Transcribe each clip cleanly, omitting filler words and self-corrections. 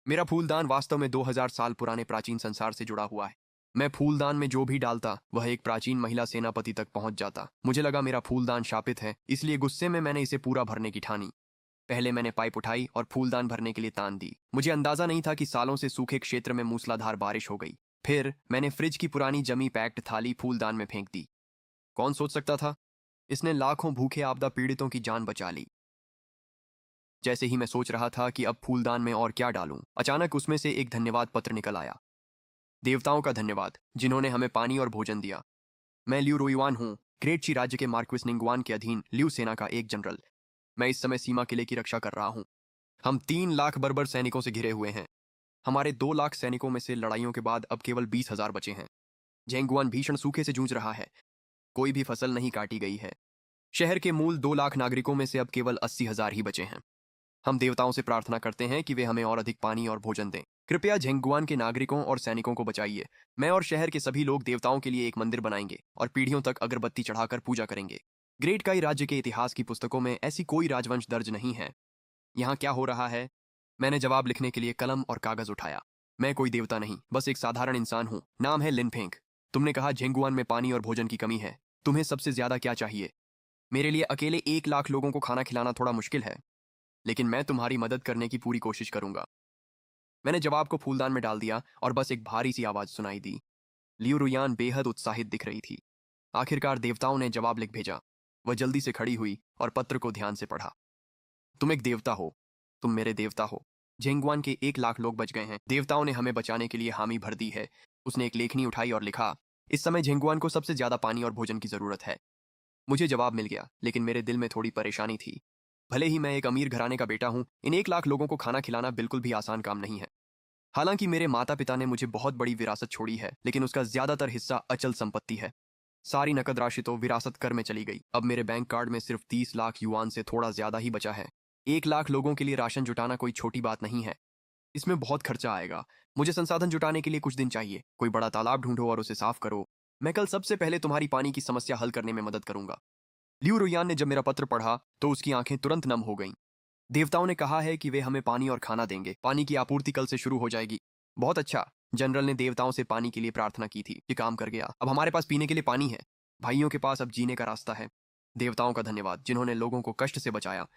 मेरा फूलदान वास्तव में 2000 साल पुराने प्राचीन संसार से जुड़ा हुआ है। मैं फूलदान में जो भी डालता वह एक प्राचीन महिला सेनापति तक पहुंच जाता। मुझे लगा मेरा फूलदान शापित है, इसलिए गुस्से में मैंने इसे पूरा भरने की ठानी। पहले मैंने पाइप उठाई और फूलदान भरने के लिए तान दी। मुझे अंदाजा नहीं था कि सालों से सूखे क्षेत्र में मूसलाधार बारिश हो गई। फिर मैंने फ्रिज की पुरानी जमी पैक्ड थाली फूलदान में फेंक दी। कौन सोच सकता था, इसने लाखों भूखे आपदा पीड़ितों की जान बचा ली। जैसे ही मैं सोच रहा था कि अब फूलदान में और क्या डालूं, अचानक उसमें से एक धन्यवाद पत्र निकल आया। देवताओं का धन्यवाद जिन्होंने हमें पानी और भोजन दिया। मैं लियू रोयुआन हूँ, ग्रेट ची राज्य के मार्क्विस निंगवान के अधीन लियू सेना का एक जनरल। मैं इस समय सीमा किले की रक्षा कर रहा हूँ। हम 3 लाख बर्बर सैनिकों से घिरे हुए हैं। हमारे 2 लाख सैनिकों में से लड़ाइयों के बाद अब केवल 20,000 बचे हैं। झेंगुआन भीषण सूखे से जूझ रहा है। कोई भी फसल नहीं काटी गई है। शहर के मूल 2 लाख नागरिकों में से अब केवल 80,000 ही बचे हैं। हम देवताओं से प्रार्थना करते हैं कि वे हमें और अधिक पानी और भोजन दें। कृपया झेंगुआन के नागरिकों और सैनिकों को बचाइए। मैं और शहर के सभी लोग देवताओं के लिए एक मंदिर बनाएंगे और पीढ़ियों तक अगरबत्ती चढ़ाकर पूजा करेंगे। ग्रेट काई राज्य के इतिहास की पुस्तकों में ऐसी कोई राजवंश दर्ज नहीं है। यहाँ क्या हो रहा है? मैंने जवाब लिखने के लिए कलम और कागज उठाया। मैं कोई देवता नहीं, बस एक साधारण इंसान हूँ। नाम है लिनफेंग। तुमने कहा झेंगुआन में पानी और भोजन की कमी है। तुम्हें सबसे ज्यादा क्या चाहिए? मेरे लिए अकेले 1 लाख लोगों को खाना खिलाना थोड़ा मुश्किल है, लेकिन मैं तुम्हारी मदद करने की पूरी कोशिश करूंगा। मैंने जवाब को फूलदान में डाल दिया और बस एक भारी सी आवाज सुनाई दी। लियू रुयान बेहद उत्साहित दिख रही थी। आखिरकार देवताओं ने जवाब लिख भेजा। वह जल्दी से खड़ी हुई और पत्र को ध्यान से पढ़ा। तुम एक देवता हो। तुम मेरे देवता हो। झेंगुआन के 1 लाख लोग बच गए हैं। देवताओं ने हमें बचाने के लिए हामी भर दी है। उसने एक लेखनी उठाई और लिखा, इस समय झेंगुआन को सबसे ज्यादा पानी और भोजन की जरूरत है। मुझे जवाब मिल गया, लेकिन मेरे दिल में थोड़ी परेशानी थी। भले ही मैं एक अमीर घराने का बेटा हूं, इन 1 लाख लोगों को खाना खिलाना बिल्कुल भी आसान काम नहीं है। हालांकि मेरे माता पिता ने मुझे बहुत बड़ी विरासत छोड़ी है, लेकिन उसका ज्यादातर हिस्सा अचल संपत्ति है। सारी नकद राशि तो विरासत कर में चली गई। अब मेरे बैंक कार्ड में सिर्फ 30 लाख युआन से थोड़ा ज्यादा ही बचा है। 1 लाख लोगों के लिए राशन जुटाना कोई छोटी बात नहीं है। इसमें बहुत खर्चा आएगा। मुझे संसाधन जुटाने के लिए कुछ दिन चाहिए। कोई बड़ा तालाब ढूंढो और उसे साफ करो। मैं कल सबसे पहले तुम्हारी पानी की समस्या हल करने में मदद करूंगा। लियू रुयान ने जब मेरा पत्र पढ़ा तो उसकी आंखें तुरंत नम हो गईं। देवताओं ने कहा है कि वे हमें पानी और खाना देंगे। पानी की आपूर्ति कल से शुरू हो जाएगी। बहुत अच्छा। जनरल ने देवताओं से पानी के लिए प्रार्थना की थी। ये काम कर गया। अब हमारे पास पीने के लिए पानी है। भाइयों के पास अब जीने का रास्ता है। देवताओं का धन्यवाद जिन्होंने लोगों को कष्ट से बचाया।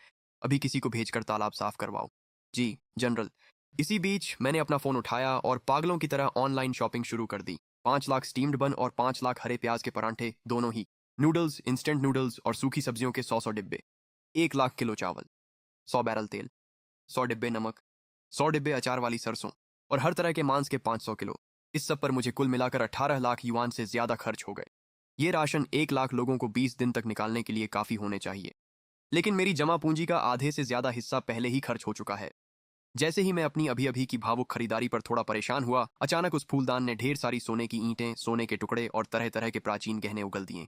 अभी किसी को भेजकर तालाब साफ करवाओ। जी जनरल। इसी बीच मैंने अपना फोन उठाया और पागलों की तरह ऑनलाइन शॉपिंग शुरू कर दी। 5 लाख स्टीम्ड बन और 5 लाख हरे प्याज के परांठे, दोनों ही। नूडल्स, इंस्टेंट नूडल्स और सूखी सब्जियों के 100 डिब्बे। 1 लाख किलो चावल, 100 बैरल तेल, 100 डिब्बे नमक, 100 डिब्बे अचार वाली सरसों और हर तरह के मांस के 500 किलो। इस सब पर मुझे कुल मिलाकर 18 लाख युआन से ज्यादा खर्च हो गए। ये राशन 1 लाख लोगों को 20 दिन तक निकालने के लिए काफी होने चाहिए, लेकिन मेरी जमा पूंजी का आधे से ज्यादा हिस्सा पहले ही खर्च हो चुका है। जैसे ही मैं अपनी अभी अभी की भावुक खरीदारी पर थोड़ा परेशान हुआ, अचानक उस फूलदान ने ढेर सारी सोने की ईंटें, सोने के टुकड़े और तरह तरह के प्राचीन गहने उगल दिए।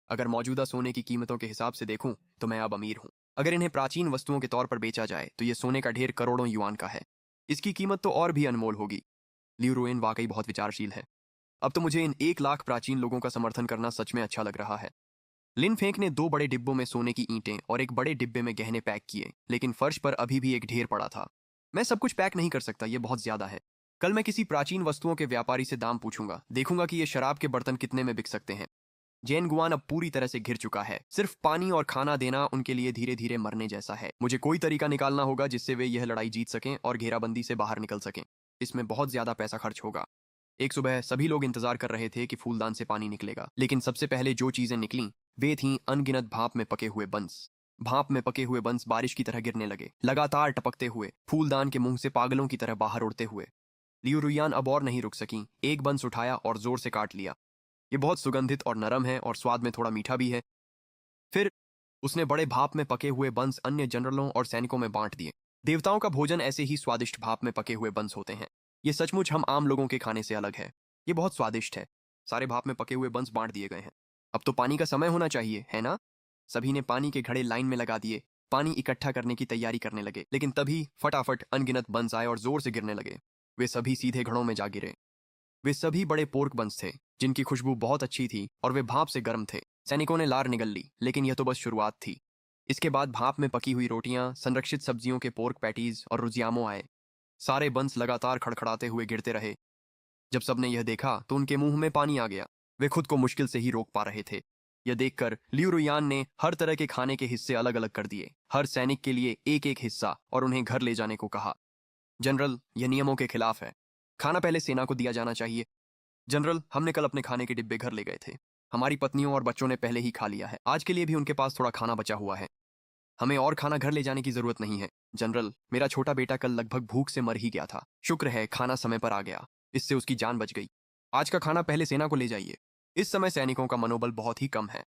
अगर मौजूदा सोने की कीमतों के हिसाब से देखूं तो मैं अब अमीर हूं। अगर इन्हें प्राचीन वस्तुओं के तौर पर बेचा जाए तो ये सोने का ढेर करोड़ों युआन का है। इसकी कीमत तो और भी अनमोल होगी। लियू रोएन वाकई बहुत विचारशील है। अब तो मुझे इन 1 लाख प्राचीन लोगों का समर्थन करना सच में अच्छा लग रहा है। लिन फेंक ने 2 बड़े डिब्बों में सोने की ईंटें और एक बड़े डिब्बे में गहने पैक किए, लेकिन फर्श पर अभी भी एक ढेर पड़ा था। मैं सब कुछ पैक नहीं कर सकता, ये बहुत ज्यादा है। कल मैं किसी प्राचीन वस्तुओं के व्यापारी से दाम पूछूंगा। देखूंगा कि ये शराब के बर्तन कितने में बिक सकते हैं। जैन गुआन अब पूरी तरह से घिर चुका है। सिर्फ पानी और खाना देना उनके लिए धीरे धीरे मरने जैसा है। मुझे कोई तरीका निकालना होगा जिससे वे यह लड़ाई जीत सकें और घेराबंदी से बाहर निकल सकें। इसमें बहुत ज्यादा पैसा खर्च होगा। एक सुबह सभी लोग इंतजार कर रहे थे कि फूलदान से पानी निकलेगा, लेकिन सबसे पहले जो चीजें निकलीं वे थीं अनगिनत भाप में पके हुए बंस। भाप में पके हुए बंस बारिश की तरह गिरने लगे, लगातार टपकते हुए, फूलदान के मुंह से पागलों की तरह बाहर उड़ते हुए। लियू रुयान अब और नहीं रुक सकी। एक बंस उठाया और जोर से काट लिया। ये बहुत सुगंधित और नरम है और स्वाद में थोड़ा मीठा भी है। फिर उसने बड़े भाप में पके हुए बंस अन्य जनरलों और सैनिकों में बांट दिए। देवताओं का भोजन ऐसे ही स्वादिष्ट भाप में पके हुए बंस होते हैं। ये सचमुच हम आम लोगों के खाने से अलग है। ये बहुत स्वादिष्ट है। सारे भाप में पके हुए बंस बांट दिए गए हैं। अब तो पानी का समय होना चाहिए, है ना? सभी ने पानी के घड़े लाइन में लगा दिए। पानी इकट्ठा करने की तैयारी करने लगे, लेकिन तभी फटाफट अनगिनत बंस आए और जोर से गिरने लगे। वे सभी सीधे घड़ों में जा गिरे। वे सभी बड़े पोर्क बंस थे जिनकी खुशबू बहुत अच्छी थी और वे भाप से गर्म थे। सैनिकों ने लार निगल ली, लेकिन यह तो बस शुरुआत थी। इसके बाद भाप में पकी हुई रोटियां, संरक्षित सब्जियों के पोर्क पैटीज और रुजियामो आए। सारे बंस लगातार खड़खड़ाते हुए गिरते रहे। जब सबने यह देखा तो उनके मुंह में पानी आ गया। वे खुद को मुश्किल से ही रोक पा रहे थे। यह देखकर लियू रुयान ने हर तरह के खाने के हिस्से अलग अलग कर दिए, हर सैनिक के लिए एक एक हिस्सा, और उन्हें घर ले जाने को कहा। जनरल, यह नियमों के खिलाफ है। खाना पहले सेना को दिया जाना चाहिए। जनरल, हमने कल अपने खाने के डिब्बे घर ले गए थे। हमारी पत्नियों और बच्चों ने पहले ही खा लिया है। आज के लिए भी उनके पास थोड़ा खाना बचा हुआ है। हमें और खाना घर ले जाने की जरूरत नहीं है। जनरल, मेरा छोटा बेटा कल लगभग भूख से मर ही गया था। शुक्र है खाना समय पर आ गया, इससे उसकी जान बच गई। आज का खाना पहले सेना को ले जाइए। इस समय सैनिकों का मनोबल बहुत ही कम है,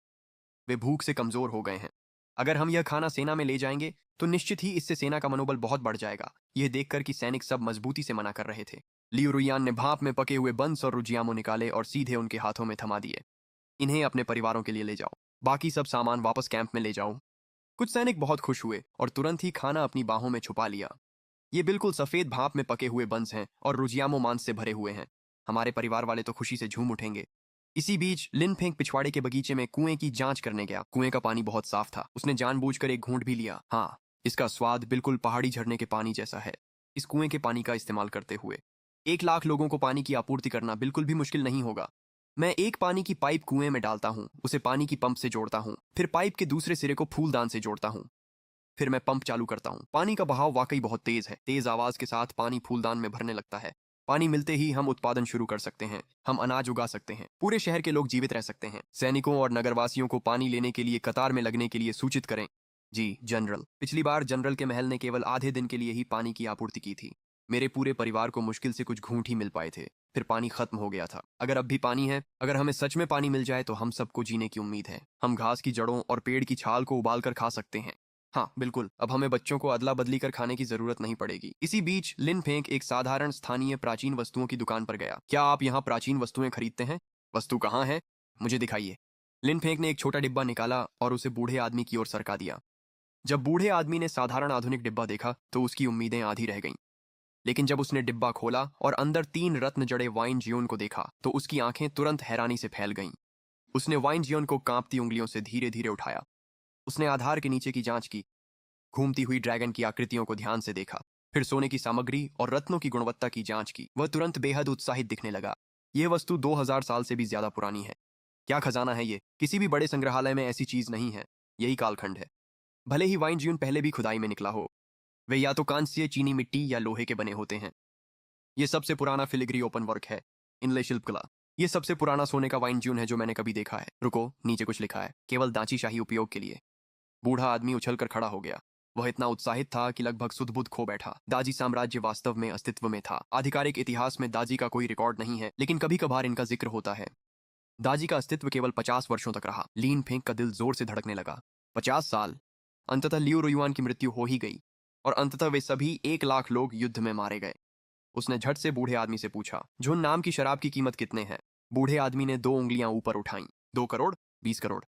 वे भूख से कमजोर हो गए हैं। अगर हम यह खाना सेना में ले जाएंगे तो निश्चित ही इससे सेना का मनोबल बहुत बढ़ जाएगा। यह देखकर कि सैनिक सब मजबूती से मना कर रहे थे, लियू रुयान ने भाप में पके हुए बंस और रुजियामो निकाले और सीधे उनके हाथों में थमा दिए। इन्हें अपने परिवारों के लिए ले जाओ, बाकी सब सामान वापस कैंप में ले जाओ। कुछ सैनिक बहुत खुश हुए और तुरंत ही खाना अपनी बाहों में छुपा लिया। ये बिल्कुल सफेद भाप में पके हुए बंस हैं और रुजियामो मांस से भरे हुए हैं। हमारे परिवार वाले तो खुशी से झूम उठेंगे। इसी बीच लिन फेंग पिछवाड़े के बगीचे में कुएं की जांच करने गया। कुएं का पानी बहुत साफ था। उसने जानबूझकर एक घूंट भी लिया। हाँ, इसका स्वाद बिल्कुल पहाड़ी झरने के पानी जैसा है। इस कुएं के पानी का इस्तेमाल करते हुए 1 लाख लोगों को पानी की आपूर्ति करना बिल्कुल भी मुश्किल नहीं होगा। मैं एक पानी की पाइप कुएं में डालता हूँ, उसे पानी की पंप से जोड़ता हूँ, फिर पाइप के दूसरे सिरे को फूलदान से जोड़ता हूँ, फिर मैं पंप चालू करता हूँ। पानी का बहाव वाकई बहुत तेज है। तेज आवाज के साथ पानी फूलदान में भरने लगता है। पानी मिलते ही हम उत्पादन शुरू कर सकते हैं। हम अनाज उगा सकते हैं। पूरे शहर के लोग जीवित रह सकते हैं। सैनिकों और नगरवासियों को पानी लेने के लिए कतार में लगने के लिए सूचित करें। जी जनरल। पिछली बार जनरल के महल ने केवल आधे दिन के लिए ही पानी की आपूर्ति की थी। मेरे पूरे परिवार को मुश्किल से कुछ घूंट ही मिल पाए थे, फिर पानी खत्म हो गया था। अगर अब भी पानी है, अगर हमें सच में पानी मिल जाए तो हम सबको जीने की उम्मीद है। हम घास की जड़ों और पेड़ की छाल को उबाल कर खा सकते हैं। हाँ बिल्कुल, अब हमें बच्चों को अदला बदली कर खाने की जरूरत नहीं पड़ेगी। इसी बीच लिन फेंक एक साधारण स्थानीय प्राचीन वस्तुओं की दुकान पर गया। क्या आप यहाँ प्राचीन वस्तुएं खरीदते हैं? वस्तु कहाँ है, मुझे दिखाइए। लिन फेंक ने एक छोटा डिब्बा निकाला और उसे बूढ़े आदमी की ओर सरका दिया। जब बूढ़े आदमी ने साधारण आधुनिक डिब्बा देखा तो उसकी उम्मीदें आधी रह गईं। लेकिन जब उसने डिब्बा खोला और अंदर 3 रत्न जड़े वाइन जियोन को देखा तो उसकी आंखें तुरंत हैरानी से फैल गईं। उसने वाइन जियोन को कांपती उंगलियों से धीरे धीरे उठाया। उसने आधार के नीचे की जांच की, घूमती हुई ड्रैगन की आकृतियों को ध्यान से देखा, फिर सोने की सामग्री और रत्नों की गुणवत्ता की जांच की। वह तुरंत बेहद उत्साहित दिखने लगा। यह वस्तु 2000 साल से भी ज्यादा पुरानी है। क्या खजाना है ये! किसी भी बड़े संग्रहालय में ऐसी चीज नहीं है। यही कालखंड है। भले ही वाइन जियोन पहले भी खुदाई में निकला हो, वे या तो कांस्य, चीनी मिट्टी या लोहे के बने होते हैं। यह सबसे पुराना फिलिग्री ओपन वर्क है, इनले शिल्पकला। यह सबसे पुराना सोने का वाइन ज्यून है जो मैंने कभी देखा है। रुको, नीचे कुछ लिखा है, केवल दांची शाही उपयोग के लिए। बूढ़ा आदमी उछलकर खड़ा हो गया। वह इतना उत्साहित था कि लगभग सुध-बुध खो बैठा। दाजी साम्राज्य वास्तव में अस्तित्व में था। आधिकारिक इतिहास में दाजी का कोई रिकॉर्ड नहीं है, लेकिन कभी कभार इनका जिक्र होता है। दाजी का अस्तित्व केवल 50 वर्षों तक रहा। लीन फेंक का दिल जोर से धड़कने लगा। 50 साल! अंततः लियू रुयुआन की मृत्यु हो ही गई और अंततः वे सभी 1 लाख लोग युद्ध में मारे गए। उसने झट से बूढ़े आदमी से पूछा, झुन नाम की शराब की कीमत कितने है? बूढ़े आदमी ने 2 उंगलियां ऊपर उठाईं। 2 करोड़, 20 करोड़,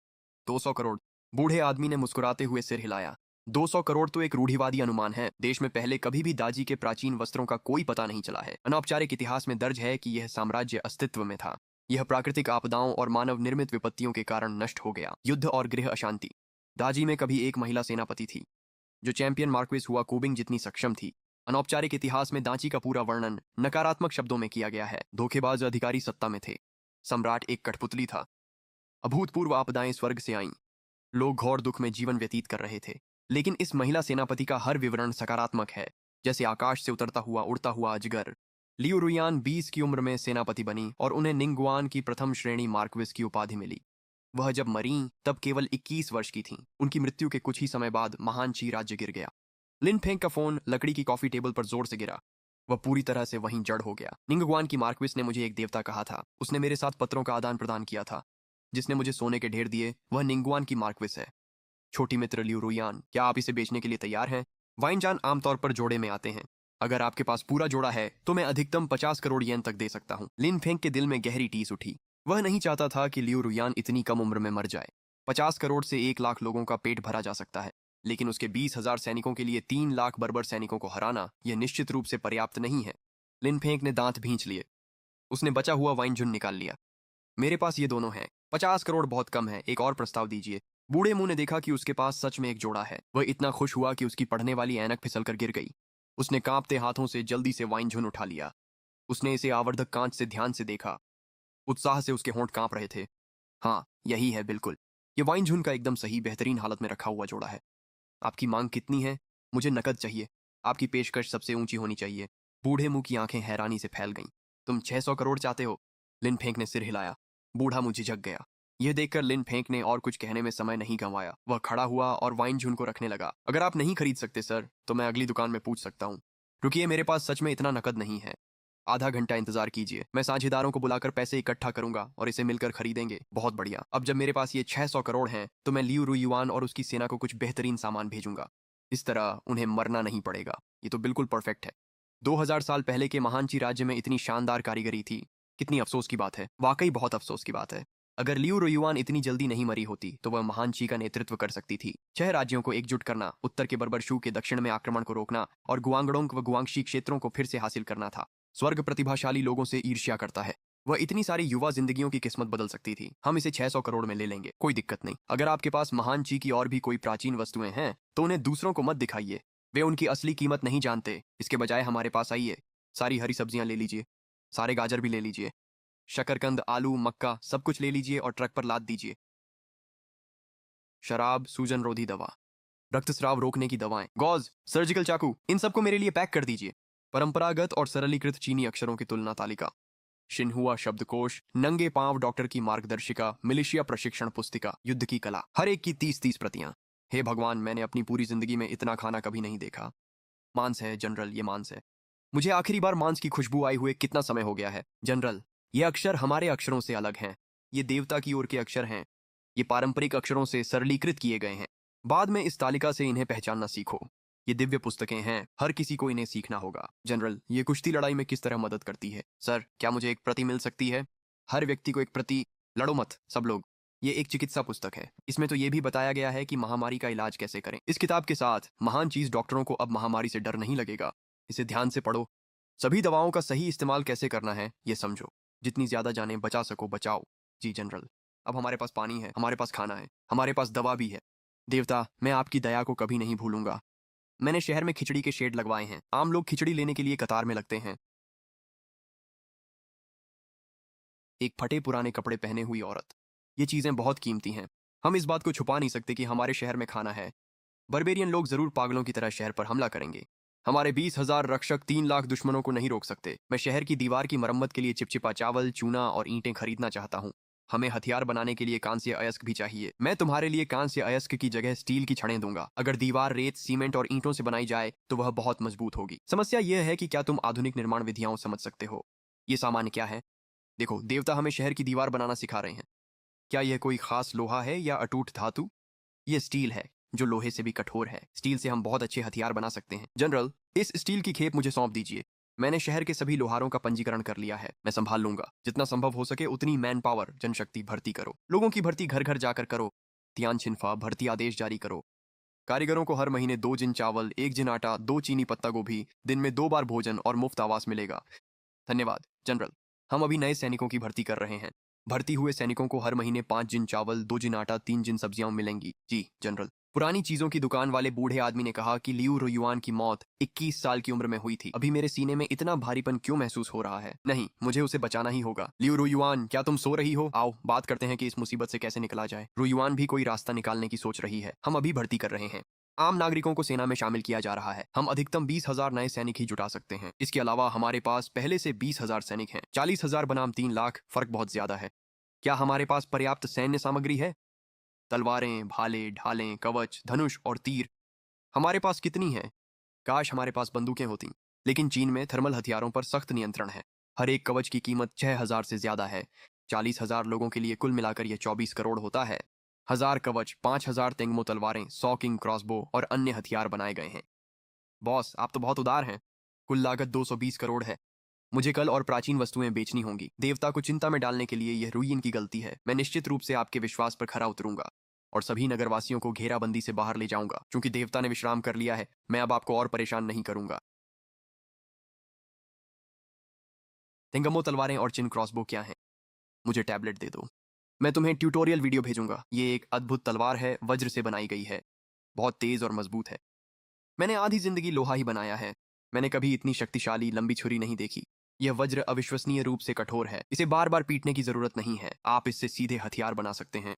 200 करोड़। बूढ़े आदमी ने मुस्कुराते हुए सिर हिलाया। 200 करोड़ तो एक रूढ़िवादी अनुमान है। देश में पहले कभी भी दाजी के प्राचीन वस्त्रों का कोई पता नहीं चला है। अनौपचारिक इतिहास में दर्ज है कि यह साम्राज्य अस्तित्व में था। यह प्राकृतिक आपदाओं और मानव निर्मित विपत्तियों के कारण नष्ट हो गया। युद्ध और गृह अशांति। दाजी में कभी एक महिला सेनापति थी जो चैंपियन मार्क्विस हुआ कुबिंग जितनी सक्षम थी। अनौपचारिक इतिहास में दाची का पूरा वर्णन नकारात्मक शब्दों में किया गया है। धोखेबाज अधिकारी सत्ता में थे। सम्राट एक कठपुतली था। अभूतपूर्व आपदाएं स्वर्ग से आईं। लोग घोर दुख में जीवन व्यतीत कर रहे थे। लेकिन इस महिला सेनापति का हर विवरण सकारात्मक है, जैसे आकाश से उतरता हुआ उड़ता हुआ अजगर। लियू रुयान 20 की उम्र में सेनापति बनी और उन्हें निंगुआन की प्रथम श्रेणी मार्क्विस की उपाधि मिली। वह जब मरीं तब केवल 21 वर्ष की थीं। उनकी मृत्यु के कुछ ही समय बाद महान ची राज्य गिर गया। लिन फेंग का फोन लकड़ी की कॉफी टेबल पर जोर से गिरा। वह पूरी तरह से वहीं जड़ हो गया। निंगुआन की मार्क्विस ने मुझे एक देवता कहा था। उसने मेरे साथ पत्रों का आदान प्रदान किया था। जिसने मुझे सोने के ढेर दिए वह निंगुआन की मार्क्विस है। छोटी मित्र लियू रुयान, क्या आप इसे बेचने के लिए तैयार हैं? वाइनजान आमतौर पर जोड़े में आते हैं। अगर आपके पास पूरा जोड़ा है तो मैं अधिकतम 50 करोड़ येन तक दे सकता हूँ। लिन फेंग के दिल में गहरी टीस उठी। वह नहीं चाहता था कि लियू रुयान इतनी कम उम्र में मर जाए। 50 करोड़ से 1 लाख लोगों का पेट भरा जा सकता है, लेकिन उसके 20,000 सैनिकों के लिए 3 लाख बर्बर सैनिकों को हराना यह निश्चित रूप से पर्याप्त नहीं है। लिन फेंक ने दांत भींच लिए। उसने बचा हुआ वाइन झुन निकाल लिया। मेरे पास ये दोनों हैं। 50 करोड़ बहुत कम है, एक और प्रस्ताव दीजिए। बूढ़े मुंह ने देखा कि उसके पास सच में एक जोड़ा है। वह इतना खुश हुआ कि उसकी पढ़ने वाली ऐनक फिसलकर गिर गई। उसने कांपते हाथों से जल्दी से वाइन झुन उठा लिया। उसने इसे आवर्धक कांच से ध्यान से देखा। उत्साह से उसके होंठ कांप रहे थे। हाँ, यही है बिल्कुल। ये वाइन झुन का एकदम सही बेहतरीन हालत में रखा हुआ जोड़ा है। आपकी मांग कितनी है? मुझे नकद चाहिए। आपकी पेशकश सबसे ऊंची होनी चाहिए। बूढ़े मुंह की आंखें हैरानी से फैल गईं। तुम 600 करोड़ चाहते हो? लिन फेंक ने सिर हिलाया। बूढ़ा मुंह झिझक गया। यह देखकर लिन फेंक ने और कुछ कहने में समय नहीं गंवाया। वह खड़ा हुआ और वाइन झुन को रखने लगा। अगर आप नहीं खरीद सकते सर, तो मैं अगली दुकान में पूछ सकता हूँ। रुकिए, मेरे पास सच में इतना नकद नहीं है। आधा घंटा इंतजार कीजिए, मैं साझेदारों को बुलाकर पैसे इकट्ठा करूंगा और इसे मिलकर खरीदेंगे। बहुत बढ़िया। अब जब मेरे पास ये 600 करोड़ हैं, तो मैं लियू रुयुआन और उसकी सेना को कुछ बेहतरीन सामान भेजूंगा। इस तरह उन्हें मरना नहीं पड़ेगा। ये तो बिल्कुल परफेक्ट है। 2000 साल पहले के महानची राज्य में इतनी शानदार कारीगरी थी। कितनी अफसोस की बात है, वाकई बहुत अफसोस की बात है। अगर लियू रुयुआन इतनी जल्दी नहीं मरी होती तो वह महानची का नेतृत्व कर सकती थी। 6 राज्यों को एकजुट करना, उत्तर के बर्बर शू के दक्षिण में आक्रमण को रोकना और गुआंगडोंग व गुआंगशी क्षेत्रों को फिर से हासिल करना था। स्वर्ग प्रतिभाशाली लोगों से ईर्ष्या करता है। वह इतनी सारी युवा जिंदगियों की किस्मत बदल सकती थी। हम इसे 600 करोड़ में ले लेंगे, कोई दिक्कत नहीं। अगर आपके पास महान ची की और भी कोई प्राचीन वस्तुएं हैं तो उन्हें दूसरों को मत दिखाइए। वे उनकी असली कीमत नहीं जानते। इसके बजाय हमारे पास आइए। सारी हरी सब्जियां ले लीजिए, सारे गाजर भी ले लीजिए, शकरकंद, आलू, मक्का, सब कुछ ले लीजिए और ट्रक पर लाद दीजिए। शराब, सूजन रोधी दवा, रक्तस्राव रोकने की दवाएं, गॉज, सर्जिकल चाकू, इन सबको मेरे लिए पैक कर दीजिए। परंपरागत और सरलीकृत चीनी अक्षरों की तुलना तालिका, शिन्हुआ शब्दकोश, नंगे पांव डॉक्टर की मार्गदर्शिका, मिलिशिया प्रशिक्षण पुस्तिका, युद्ध की कला, हर एक की 30-30 प्रतियां। हे भगवान, मैंने अपनी पूरी जिंदगी में इतना खाना कभी नहीं देखा। मांस है जनरल, ये मांस है। मुझे आखिरी बार मांस की खुशबू आई हुए कितना समय हो गया है जनरल। ये अक्षर हमारे अक्षरों से अलग हैं। ये देवता की ओर के अक्षर हैं। ये पारंपरिक अक्षरों से सरलीकृत किए गए हैं। बाद में इस तालिका से इन्हें पहचानना सीखो। ये दिव्य पुस्तकें हैं, हर किसी को इन्हें सीखना होगा। जनरल, ये कुश्ती लड़ाई में किस तरह मदद करती है? सर, क्या मुझे एक प्रति मिल सकती है? हर व्यक्ति को एक प्रति। लड़ो मत सब लोग। ये एक चिकित्सा पुस्तक है। इसमें तो ये भी बताया गया है कि महामारी का इलाज कैसे करें। इस किताब के साथ महान चीज डॉक्टरों को अब महामारी से डर नहीं लगेगा। इसे ध्यान से पढ़ो। सभी दवाओं का सही इस्तेमाल कैसे करना है ये समझो। जितनी ज्यादा जानें बचा सको बचाओ। जी जनरल। अब हमारे पास पानी है, हमारे पास खाना है, हमारे पास दवा भी है। देवता, मैं आपकी दया को कभी नहीं भूलूंगा। मैंने शहर में खिचड़ी के शेड लगवाए हैं। आम लोग खिचड़ी लेने के लिए कतार में लगते हैं। एक फटे पुराने कपड़े पहने हुई औरत। ये चीजें बहुत कीमती हैं। हम इस बात को छुपा नहीं सकते कि हमारे शहर में खाना है। बर्बेरियन लोग जरूर पागलों की तरह शहर पर हमला करेंगे। हमारे 20,000 रक्षक 3 लाख दुश्मनों को नहीं रोक सकते। मैं शहर की दीवार की मरम्मत के लिए चिपचिपा चावल, चूना और ईंटें खरीदना चाहता हूँ। हमें हथियार बनाने के लिए कांस्य अयस्क भी चाहिए। मैं तुम्हारे लिए कांस्य अयस्क की जगह स्टील की छड़ें दूंगा। अगर दीवार रेत, सीमेंट और ईंटों से बनाई जाए तो वह बहुत मजबूत होगी। समस्या यह है कि क्या तुम आधुनिक निर्माण विधियां समझ सकते हो? ये सामान्य क्या है? देखो, देवता हमें शहर की दीवार बनाना सिखा रहे हैं। क्या यह कोई खास लोहा है या अटूट धातु? ये स्टील है, जो लोहे से भी कठोर है। स्टील से हम बहुत अच्छे हथियार बना सकते हैं। जनरल, इस स्टील की खेप मुझे सौंप दीजिए। मैंने शहर के सभी लोहारों का पंजीकरण कर लिया है। मैं संभाल लूंगा। जितना संभव हो सके उतनी मैन पावर, जनशक्ति भर्ती करो। लोगों की भर्ती घर घर जाकर करो। तियान छिनफा भर्ती आदेश जारी करो। कारीगरों को हर महीने 2 जिन चावल, 1 जिन आटा, 2 चीनी पत्ता गोभी, दिन में 2 बार भोजन और मुफ्त आवास मिलेगा। धन्यवाद जनरल। हम अभी नए सैनिकों की भर्ती कर रहे हैं। भर्ती हुए सैनिकों को हर महीने 5 जिन चावल, 2 जिन आटा, 3 जिन सब्जियां मिलेंगी। जी जनरल। पुरानी चीजों की दुकान वाले बूढ़े आदमी ने कहा कि लियू रुयुआन की मौत 21 साल की उम्र में हुई थी। अभी मेरे सीने में इतना भारीपन क्यों महसूस हो रहा है? नहीं, मुझे उसे बचाना ही होगा। लियू रुयुआन, क्या तुम सो रही हो? आओ बात करते हैं कि इस मुसीबत से कैसे निकला जाए। रुयुआन भी कोई रास्ता निकालने की सोच रही है। हम अभी भर्ती कर रहे हैं। आम नागरिकों को सेना में शामिल किया जा रहा है। हम अधिकतम 20,000 नए सैनिक ही जुटा सकते हैं। इसके अलावा हमारे पास पहले से 20,000 सैनिक हैं। 40,000 बनाम 3 लाख, फर्क बहुत ज्यादा है। क्या हमारे पास पर्याप्त सैन्य सामग्री है? तलवारें, भाले, ढालें, कवच, धनुष और तीर हमारे पास कितनी है? काश हमारे पास बंदूकें होती। लेकिन चीन में थर्मल हथियारों पर सख्त नियंत्रण है। हर एक कवच की कीमत 6,000 से ज्यादा है। 40,000 लोगों के लिए कुल मिलाकर यह 24 करोड़ होता है। 1,000 कवच, 5,000 तेंगमो तलवारें, 100 किंग क्रॉसबो और अन्य हथियार बनाए गए हैं। बॉस, आप तो बहुत उदार हैं। कुल लागत 220 करोड़ है। मुझे कल और प्राचीन वस्तुएं बेचनी होंगी। देवता को चिंता में डालने के लिए यह रुइन की गलती है। मैं निश्चित रूप से आपके विश्वास पर खरा उतरूंगा और सभी नगरवासियों को घेराबंदी से बाहर ले जाऊंगा। क्योंकि देवता ने विश्राम कर लिया है, मैं अब आपको और परेशान नहीं करूंगा। तेंगमो तलवारें और चिन क्रॉसबो क्या हैं? मुझे टैबलेट दे दो। मैं तुम्हें ट्यूटोरियल वीडियो भेजूंगा। ये एक अद्भुत तलवार है, वज्र से बनाई गई है, बहुत तेज और मजबूत है। मैंने आधी जिंदगी लोहा ही बनाया है। मैंने कभी इतनी शक्तिशाली लंबी छुरी नहीं देखी। यह वज्र अविश्वसनीय रूप से कठोर है, इसे बार बार पीटने की जरूरत नहीं है, आप इससे सीधे हथियार बना सकते हैं।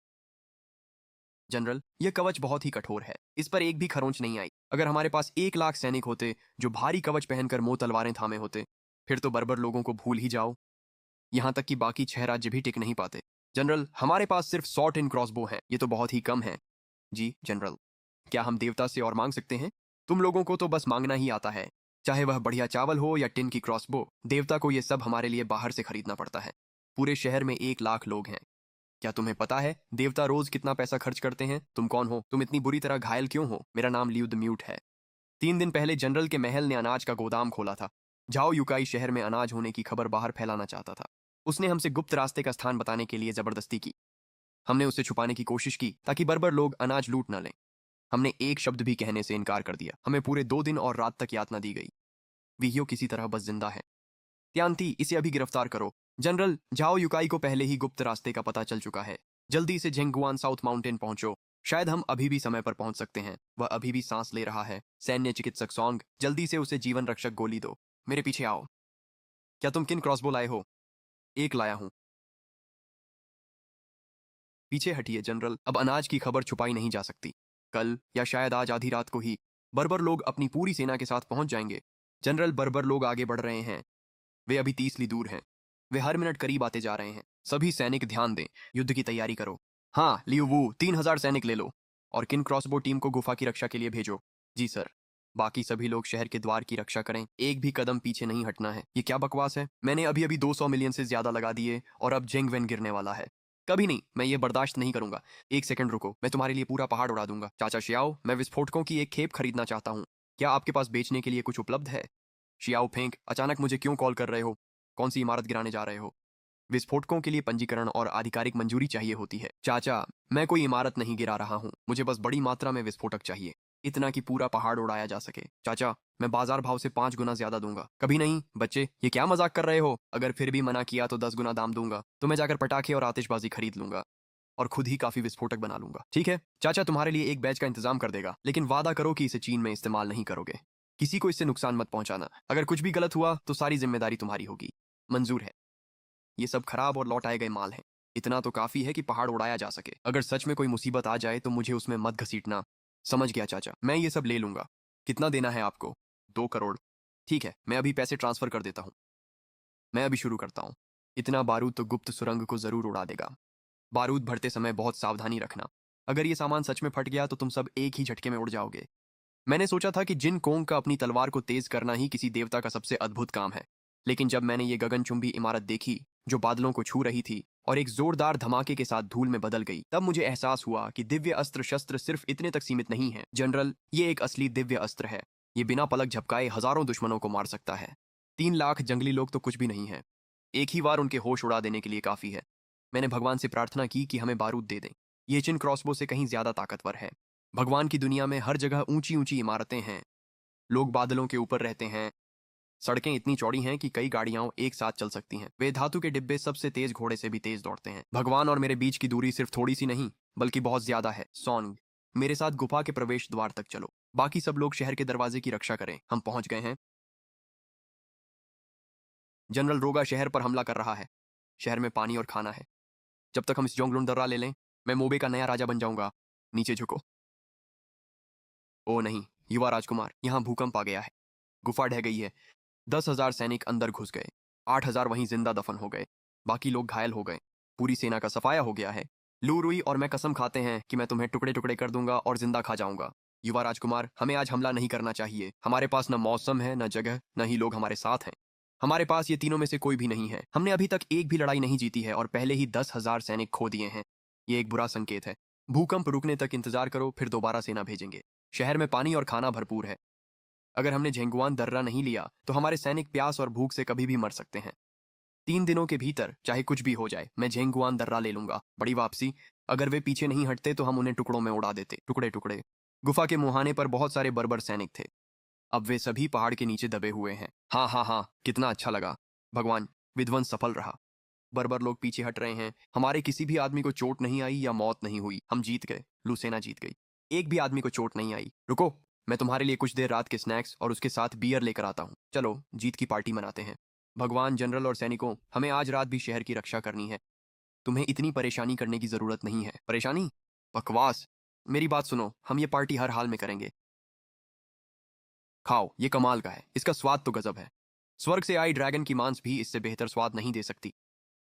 जनरल, यह कवच बहुत ही कठोर है, इस पर एक भी खरोंच नहीं आई। अगर हमारे पास 1 लाख सैनिक होते जो भारी कवच पहनकर मोह तलवारें थामे होते, फिर तो बर्बर लोगों को भूल ही जाओ। यहाँ तक कि बाकी 6 राज्य भी टिक नहीं पाते। जनरल, हमारे पास सिर्फ 100 टिन क्रॉसबो हैं, ये तो बहुत ही कम है। जी जनरल, क्या हम देवता से और मांग सकते हैं? तुम लोगों को तो बस मांगना ही आता है, चाहे वह बढ़िया चावल हो या टिन की क्रॉसबो। देवता को ये सब हमारे लिए बाहर से खरीदना पड़ता है। पूरे शहर में 1 लाख लोग हैं। क्या तुम्हें पता है देवता रोज कितना पैसा खर्च करते हैं? तुम कौन हो? तुम इतनी बुरी तरह घायल क्यों हो? मेरा नाम लियू द म्यूट है। 3 दिन पहले जनरल के महल ने अनाज का गोदाम खोला था। झाओ युकाई शहर में अनाज होने की खबर बाहर फैलाना चाहता था। उसने हमसे गुप्त रास्ते का स्थान बताने के लिए जबरदस्ती की। हमने उसे छुपाने की कोशिश की ताकि बर्बर लोग अनाज लूट न लें। हमने एक शब्द भी कहने से इनकार कर दिया। हमें पूरे 2 दिन और रात तक यातना दी गई। विहियो किसी तरह बस जिंदा है। त्यांती, इसे अभी गिरफ्तार करो। जनरल, झाओ युकाई को पहले ही गुप्त रास्ते का पता चल चुका है। जल्दी से झेंगुआन साउथ माउंटेन पहुंचो। शायद हम अभी भी समय पर पहुंच सकते हैं। वह अभी भी सांस ले रहा है। सैन्य चिकित्सक सॉन्ग, जल्दी से उसे जीवन रक्षक गोली दो। मेरे पीछे आओ। क्या तुम किन क्रॉसबो लाए हो? एक लाया हूं। पीछे हटिए जनरल, अब अनाज की खबर छुपाई नहीं जा सकती। कल या शायद आज आधी रात को ही बर्बर लोग अपनी पूरी सेना के साथ पहुंच जाएंगे। जनरल, बर्बर लोग आगे बढ़ रहे हैं। वे अभी 30 ली दूर हैं। वे हर मिनट करीब आते जा रहे हैं। सभी सैनिक ध्यान दें, युद्ध की तैयारी करो। हाँ लियू वू, 3,000 सैनिक ले लो और किन क्रॉसबो टीम को गुफा की रक्षा के लिए भेजो। जी सर। बाकी सभी लोग शहर के द्वार की रक्षा करें, एक भी कदम पीछे नहीं हटना है। ये क्या बकवास है? मैंने अभी अभी 200 मिलियन से ज्यादा लगा दिए और अब जेंगवेन गिरने वाला है। कभी नहीं, मैं ये बर्दाश्त नहीं करूंगा। 1 सेकंड रुको, मैं तुम्हारे लिए पूरा पहाड़ उड़ा दूंगा। चाचा शियाओ, मैं विस्फोटकों की एक खेप खरीदना चाहता हूँ। क्या आपके पास बेचने के लिए कुछ उपलब्ध है? शियाओ फेंक, अचानक मुझे क्यों कॉल कर रहे हो? कौन सी इमारत गिराने जा रहे हो? विस्फोटकों के लिए पंजीकरण और आधिकारिक मंजूरी चाहिए होती है। चाचा, मैं कोई इमारत नहीं गिरा रहा हूँ, मुझे बस बड़ी मात्रा में विस्फोटक चाहिए, इतना कि पूरा पहाड़ उड़ाया जा सके। चाचा, मैं बाजार भाव से 5 गुना ज्यादा दूंगा। कभी नहीं बच्चे, ये क्या मजाक कर रहे हो? अगर फिर भी मना किया तो 10 गुना दाम दूंगा। तो मैं जाकर पटाखे और आतिशबाजी खरीद लूंगा और खुद ही काफी विस्फोटक बना लूंगा। ठीक है, चाचा तुम्हारे लिए एक बैच का इंतजाम कर देगा, लेकिन वादा करो कि इसे चीन में इस्तेमाल नहीं करोगे। किसी को इससे नुकसान मत पहुंचाना। अगर कुछ भी गलत हुआ तो सारी जिम्मेदारी तुम्हारी होगी। मंजूर है। ये सब खराब और लौटाए गए माल हैं। इतना तो काफी है कि पहाड़ उड़ाया जा सके। अगर सच में कोई मुसीबत आ जाए तो मुझे उसमें मत घसीटना। समझ गया चाचा, मैं ये सब ले लूंगा। कितना देना है आपको? 2 करोड़। ठीक है, मैं अभी पैसे ट्रांसफर कर देता हूँ। मैं अभी शुरू करता हूँ। इतना बारूद तो गुप्त सुरंग को जरूर उड़ा देगा। बारूद भरते समय बहुत सावधानी रखना। अगर ये सामान सच में फट गया तो तुम सब एक ही झटके में उड़ जाओगे। मैंने सोचा था कि जिन कोंग का अपनी तलवार को तेज करना ही किसी देवता का सबसे अद्भुत काम है, लेकिन जब मैंने ये गगनचुंबी इमारत देखी जो बादलों को छू रही थी और एक जोरदार धमाके के साथ धूल में बदल गई, तब मुझे एहसास हुआ कि दिव्य अस्त्र शस्त्र सिर्फ इतने तक सीमित नहीं है। जनरल, ये एक असली दिव्य अस्त्र है। ये बिना पलक झपकाए हजारों दुश्मनों को मार सकता है। 3 लाख जंगली लोग तो कुछ भी नहीं है। एक ही बार उनके होश उड़ा देने के लिए काफी है। मैंने भगवान से प्रार्थना की कि हमें बारूद दे दें। ये चिन क्रॉसबो से कहीं ज्यादा ताकतवर है। भगवान की दुनिया में हर जगह ऊंची ऊंची इमारतें हैं। लोग बादलों के ऊपर रहते हैं। सड़कें इतनी चौड़ी हैं कि कई गाड़ियां एक साथ चल सकती हैं। वे धातु के डिब्बे सबसे तेज घोड़े से भी तेज दौड़ते हैं। भगवान और मेरे बीच की दूरी सिर्फ थोड़ी सी नहीं बल्कि बहुत ज्यादा है। सॉन्ग, मेरे साथ गुफा के प्रवेश द्वार तक चलो। बाकी सब लोग शहर के दरवाजे की रक्षा करें। हम पहुंच गए हैं। जनरल रोगा शहर पर हमला कर रहा है। शहर में पानी और खाना है। जब तक हम इस जोंगलुन दर्रा ले लें, मैं मोबे का नया राजा बन जाऊंगा। नीचे झुको। ओ नहीं, युवा राजकुमार, यहाँ भूकंप आ गया है। गुफा ढह गई है। 10,000 सैनिक अंदर घुस गए। 8,000 वहीं जिंदा दफन हो गए। बाकी लोग घायल हो गए। पूरी सेना का सफाया हो गया है। लू रुई और मैं कसम खाते हैं कि मैं तुम्हें टुकड़े टुकड़े कर दूंगा और जिंदा खा जाऊंगा। युवा राजकुमार, हमें आज हमला नहीं करना चाहिए। हमारे पास न मौसम है, न जगह, न ही लोग हमारे साथ हैं। हमारे पास ये तीनों में से कोई भी नहीं है। हमने अभी तक एक भी लड़ाई नहीं जीती है और पहले ही 10,000 सैनिक खो दिए हैं। ये एक बुरा संकेत है। भूकंप रुकने तक इंतजार करो, फिर दोबारा सेना भेजेंगे। शहर में पानी और खाना भरपूर है। अगर हमने झेंगुआन दर्रा नहीं लिया तो हमारे सैनिक प्यास और भूख से कभी भी मर सकते हैं। 3 दिनों के भीतर चाहे कुछ भी हो जाए, मैं झेंगुआन दर्रा ले लूंगा। बड़ी वापसी। अगर वे पीछे नहीं हटते तो हम उन्हें टुकड़ों में उड़ा देते, टुकड़े टुकड़े। गुफा के मुहाने पर बहुत सारे बर्बर सैनिक थे। अब वे सभी पहाड़ के नीचे दबे हुए हैं। हाँ हाँ हाँ, कितना अच्छा लगा। भगवान, विध्वंस सफल रहा। बर्बर लोग पीछे हट रहे हैं। हमारे किसी भी आदमी को चोट नहीं आई या मौत नहीं हुई। हम जीत गए। लूसेना जीत गई। एक भी आदमी को चोट नहीं आई। रुको, मैं तुम्हारे लिए कुछ देर रात के स्नैक्स और उसके साथ बियर लेकर आता हूँ। चलो जीत की पार्टी मनाते हैं। भगवान, जनरल और सैनिकों, हमें आज रात भी शहर की रक्षा करनी है। तुम्हें इतनी परेशानी करने की जरूरत नहीं है। परेशानी? बकवास। मेरी बात सुनो, हम ये पार्टी हर हाल में करेंगे। खाओ, ये कमाल का है, इसका स्वाद तो गजब है। स्वर्ग से आई ड्रैगन की मांस भी इससे बेहतर स्वाद नहीं दे सकती।